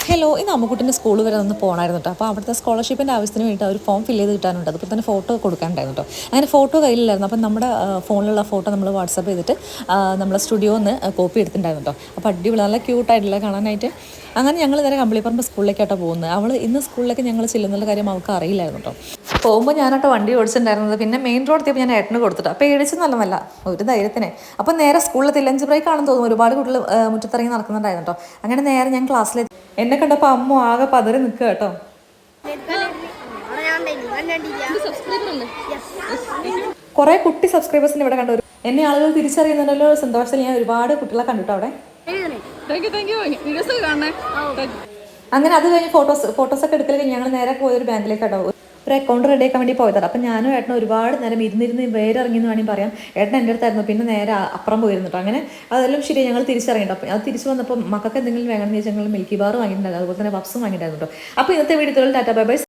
Hello, ഇന്ന് അമ്മുക്കുട്ടിൻ്റെ school വരെ ഒന്ന് പോകണമായിരുന്നു കേട്ടോ. അപ്പോൾ അവിടുത്തെ സ്കോളർഷിപ്പിൻ്റെ ആവശ്യത്തിന് വേണ്ടിയിട്ട് ഒരു ഫോം ഫില്ല് ചെയ്ത് കിട്ടാനുണ്ട്. അതുപോലെ തന്നെ ഫോട്ടോ കൊടുക്കാനുണ്ടായിരുന്നു കേട്ടോ. അങ്ങനെ ഫോട്ടോ കയ്യിലായിരുന്നു. അപ്പം നമ്മുടെ ഫോണിലുള്ള ഫോട്ടോ നമ്മൾ വാട്സപ്പ് ചെയ്തിട്ട് നമ്മളെ സ്റ്റുഡിയോയിൽ നിന്ന് കോപ്പി എടുത്തിട്ടുണ്ടായിരുന്നു കേട്ടോ. അപ്പോൾ അടിപൊളി നല്ല ക്യൂട്ടായിട്ടില്ല കാണാനായിട്ട്. അങ്ങനെ ഞങ്ങൾ നേരെ കമ്പിളിപ്പറമ്പ് സ്കൂളിലേക്കാട്ടോ പോകുന്നത്. അവൾ ഇന്ന് സ്കൂളിലേക്ക് ഞങ്ങൾ ചെല്ലുന്നുള്ള കാര്യം അവൾക്ക് അറിയില്ലായിരുന്നു കേട്ടോ. പോകുമ്പോൾ ഞാനാട്ടോ വണ്ടി ഓടിച്ചിട്ടുണ്ടായിരുന്നത്. പിന്നെ മെയിൻ റോഡ് എത്തിയപ്പോൾ ഞാൻ ഏട്ടന് കൊടുത്തിട്ട് അപ്പോൾ പേടിച്ചെന്നല്ല ഒരു ധൈര്യത്തിന്. അപ്പം നേരെ സ്കൂളിലെത്തി ലഞ്ച് ബ്രേക്ക് ആണെന്ന് തോന്നുന്നു. ഒരുപാട് കുട്ടികൾ മുറ്റത്തിറങ്ങി നടക്കുന്നുണ്ടായിരുന്നു കേട്ടോ. അങ്ങനെ നേരെ ഞാൻ ക്ലാസ്സിലെത്തി. എന്നെ കണ്ടപ്പോൾ അമ്മ ആകെ പതറി നിൽക്കുക കേട്ടോ. കുറെ കുട്ടി സബ്സ്ക്രൈബേഴ്സിന് ഇവിടെ കണ്ടു. എന്നെ ആളുകൾ തിരിച്ചറിയുന്നുണ്ടല്ലോ സന്തോഷത്തിൽ ഞാൻ ഒരുപാട് കുട്ടികളെ കണ്ടിട്ടോ അവിടെ. അങ്ങനെ അത് കഴിഞ്ഞ് ഫോട്ടോസൊക്കെ എടുക്കൽ കഴിഞ്ഞ് ഞങ്ങൾ നേരെ പോയൊരു ബാങ്കിലേക്ക് കേട്ടോ. ഒരു അക്കൗണ്ട് റെഡിയാക്കാൻ വേണ്ടി പോയതാണ്. അപ്പം ഞാനും ഏട്ടനും ഒരുപാട് നേരം ഇരുന്നിരുന്ന് വേറെ ഇറങ്ങിയെന്ന് വേണമെങ്കിൽ പറയാം. ഏട്ടൻ എൻ്റെ അടുത്തായിരുന്നു. പിന്നെ നേരെ അപ്പുറം പോയിരുന്നു കേട്ടോ. അങ്ങനെ അതെല്ലാം ശരി, ഞങ്ങൾ തിരിച്ചിറങ്ങിട്ടോ. അപ്പം അത് തിരിച്ചു വന്നപ്പോൾ മക്കൾക്ക് എന്തെങ്കിലും വേണമെന്ന് ചോദിച്ചാൽ ഞങ്ങൾ മിൽക്കി ബാർ വാങ്ങിയിട്ടുണ്ടായിരുന്നു. അതുപോലെ തന്നെ പപ്സും വാങ്ങിയിട്ടുണ്ടായിരുന്നു കേട്ടോ. അപ്പോൾ ഇന്നത്തെ വീഡിയോയിൽ ടാറ്റാ ബൈ ബൈ.